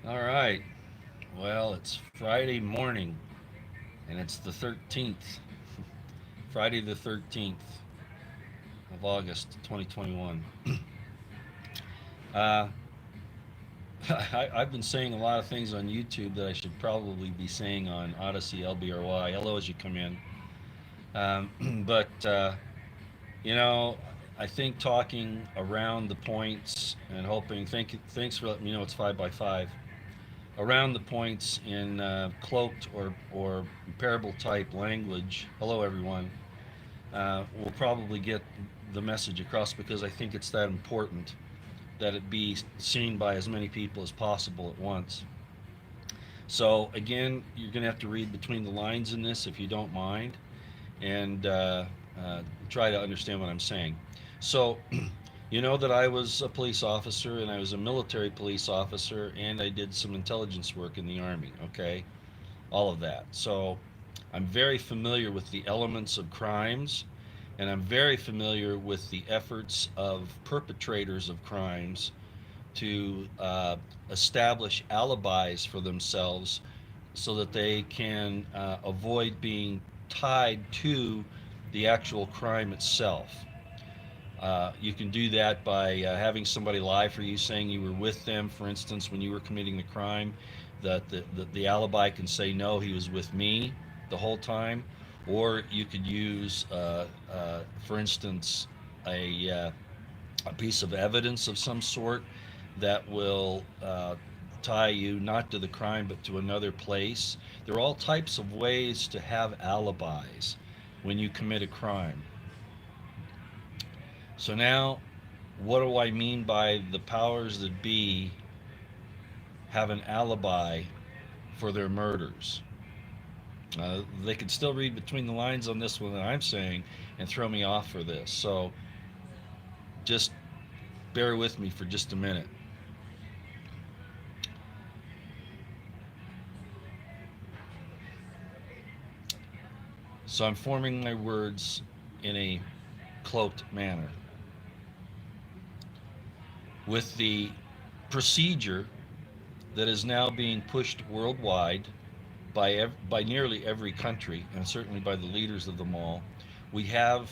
All right. Well, it's Friday morning, and it's the 13th. Friday the 13th of August, 2021. Uh, I've been saying a lot of things on YouTube that I should probably be saying on Odyssey LBRY. Hello as you come in. But, you know, I think talking around the points and hoping, thanks for letting me know it's 5 by 5. Around the points in cloaked or parable type language. Hello, everyone. We'll probably get the message across because I think it's that important that it be seen by as many people as possible at once. So, again, you're going to have to read between the lines in this if you don't mind and try to understand what I'm saying. So, you know that I was a police officer and I was a military police officer and I did some intelligence work in the Army, okay? All of that. So I'm very familiar with the elements of crimes and I'm very familiar with the efforts of perpetrators of crimes to establish alibis for themselves so that they can avoid being tied to the actual crime itself. You can do that by having somebody lie for you, saying you were with them, for instance, when you were committing the crime, that the alibi can say, no, he was with me the whole time. Or you could use, for instance, a piece of evidence of some sort that will tie you not to the crime but to another place. There are all types of ways to have alibis when you commit a crime. So now, what do I mean by the powers that be have an alibi for their murders? They could still read between the lines on this one that I'm saying and throw me off for this. So just bear with me for just a minute. So I'm forming my words in a cloaked manner. With the procedure that is now being pushed worldwide by nearly every country, and certainly by the leaders of them all, we have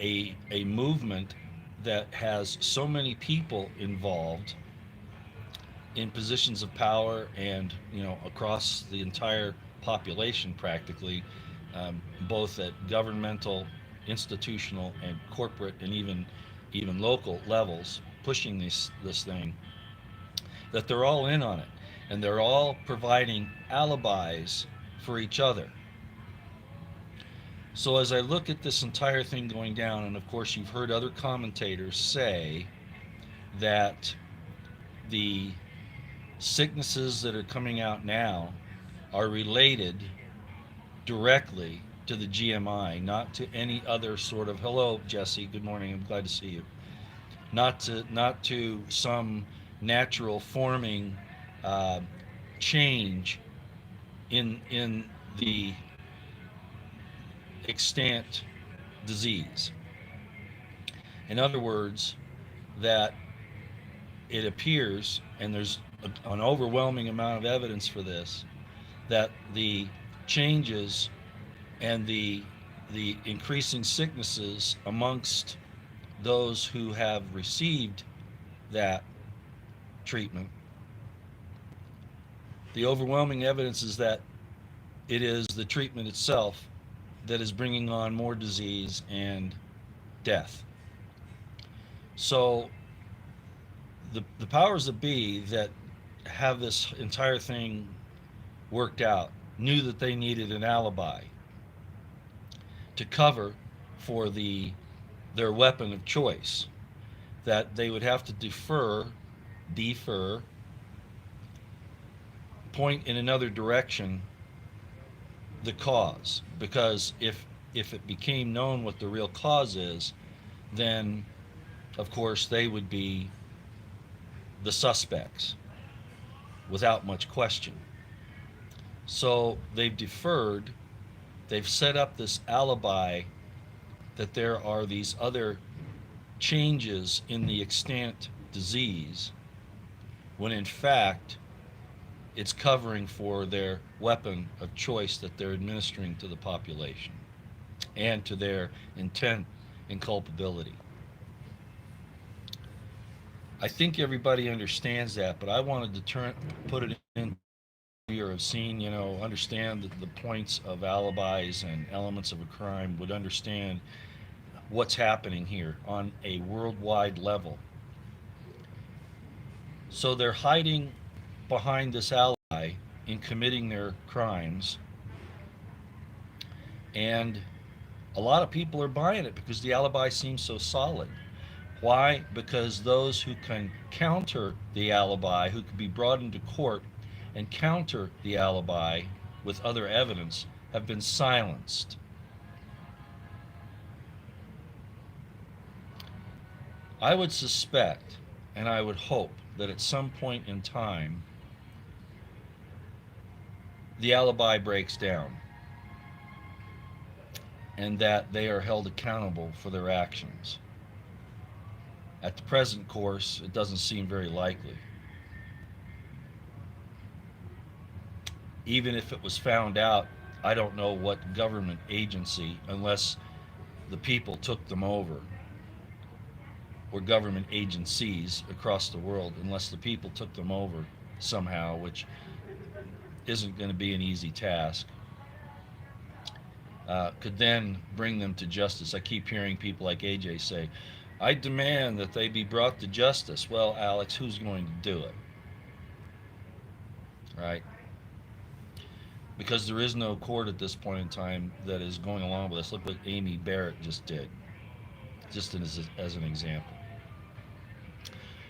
a movement that has so many people involved in positions of power and across the entire population practically, both at governmental, institutional, and corporate, and even local levels, pushing this thing, that they're all in on it, and they're all providing alibis for each other. So as I look at this entire thing going down, and of course you've heard other commentators say that the sicknesses that are coming out now are related directly to the GMI, not to any other sort of, hello Jesse, good morning, I'm glad to see you, not to some natural forming uh, change in the extant disease. In other words, that it appears, and there's an overwhelming amount of evidence for this, that the changes and the increasing sicknesses amongst those who have received that treatment, the overwhelming evidence is that it is the treatment itself that is bringing on more disease and death. So the powers that be that have this entire thing worked out knew that they needed an alibi to cover for their weapon of choice, that they would have to defer, point in another direction the cause, because if it became known what the real cause is, then of course they would be the suspects without much question. So they've deferred, they've set up this alibi that there are these other changes in the extant disease when in fact it's covering for their weapon of choice that they're administering to the population and to their intent and culpability. I think everybody understands that, but I wanted to put it in or have seen, understand the points of alibis and elements of a crime, would understand what's happening here on a worldwide level. So they're hiding behind this alibi in committing their crimes, and a lot of people are buying it because the alibi seems so solid. Why? Because those who can counter the alibi, who can be brought into court and counter the alibi with other evidence, have been silenced. I would suspect and I would hope that at some point in time the alibi breaks down and that they are held accountable for their actions. At the present course, it doesn't seem very likely. Even if it was found out, I don't know what government agency, unless the people took them over, or government agencies across the world, unless the people took them over somehow, which isn't going to be an easy task, could then bring them to justice. I keep hearing people like AJ say, I demand that they be brought to justice. Well, Alex, who's going to do it? Right? Because there is no court at this point in time that is going along with this. Look what Amy Barrett just did, just as an example.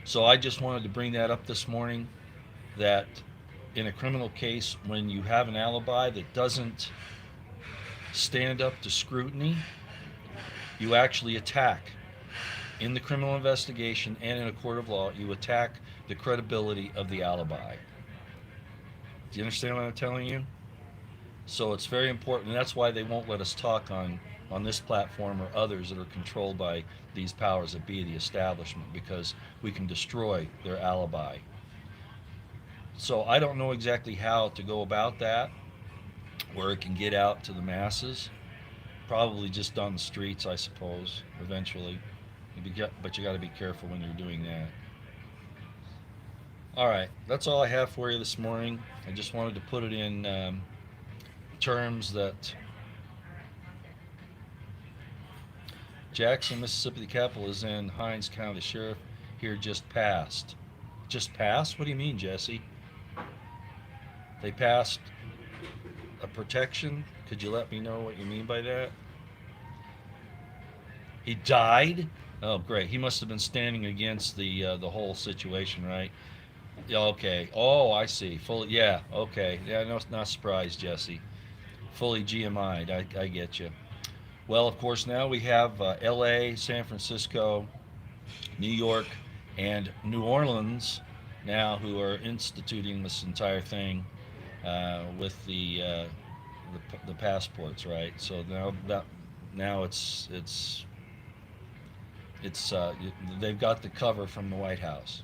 So I just wanted to bring that up this morning, that in a criminal case, when you have an alibi that doesn't stand up to scrutiny, you actually attack. In the criminal investigation and in a court of law, you attack the credibility of the alibi. Do you understand what I'm telling you? So it's very important, and that's why they won't let us talk on this platform or others that are controlled by these powers that be, the establishment, because we can destroy their alibi. So I don't know exactly how to go about that, where it can get out to the masses. Probably just on the streets, I suppose, eventually. But you got to be careful when you're doing that. All right, that's all I have for you this morning. I just wanted to put it in terms that Jackson, Mississippi, the capital, is in Hinds County. Sheriff here just passed. Just passed? What do you mean, Jesse? They passed a protection? Could you let me know what you mean by that? He died? Oh, great. He must have been standing against the whole situation, right? Yeah, okay. Oh, I see. Fully, yeah. Okay. Yeah, no, not surprised, Jesse. Fully GMI'd. I get you. Well, of course, now we have L.A., San Francisco, New York, and New Orleans now who are instituting this entire thing with the passports, right? So now it's they've got the cover from the White House.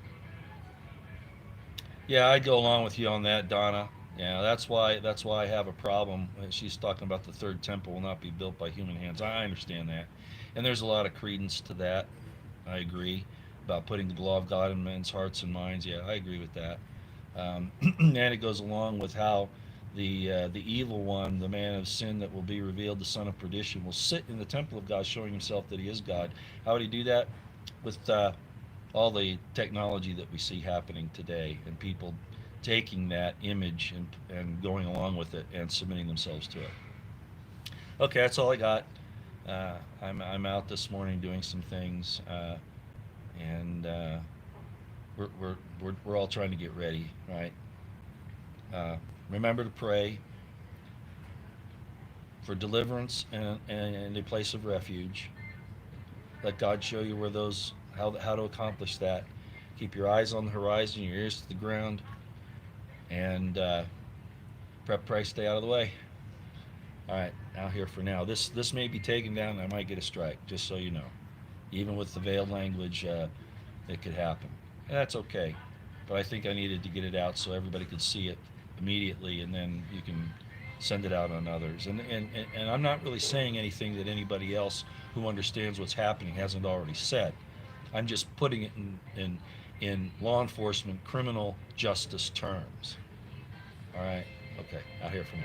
Yeah, I'd go along with you on that, Donna. Yeah, that's why I have a problem. She's talking about the third temple will not be built by human hands. I understand that, and there's a lot of credence to that. I agree about putting the law of God in men's hearts and minds. Yeah, I agree with that. And it goes along with how the evil one, the man of sin that will be revealed, the son of perdition, will sit in the temple of God, showing himself that he is God. How would he do that? With all the technology that we see happening today, and people taking that image and going along with it and submitting themselves to it. Okay, that's all I got. I'm out this morning doing some things, and we're all trying to get ready, right? Remember to pray for deliverance and a place of refuge. Let God show you where how to accomplish that. Keep your eyes on the horizon, your ears to the ground, and pray, stay out of the way. All right, out here for now. This may be taken down, and I might get a strike, just so you know. Even with the veiled language, it could happen. And that's okay. but I think I needed to get it out so everybody could see it immediately, and then you can send it out on others. And I'm not really saying anything that anybody else who understands what's happening hasn't already said. I'm just putting it in law enforcement criminal justice terms. All right? Okay, out here for now.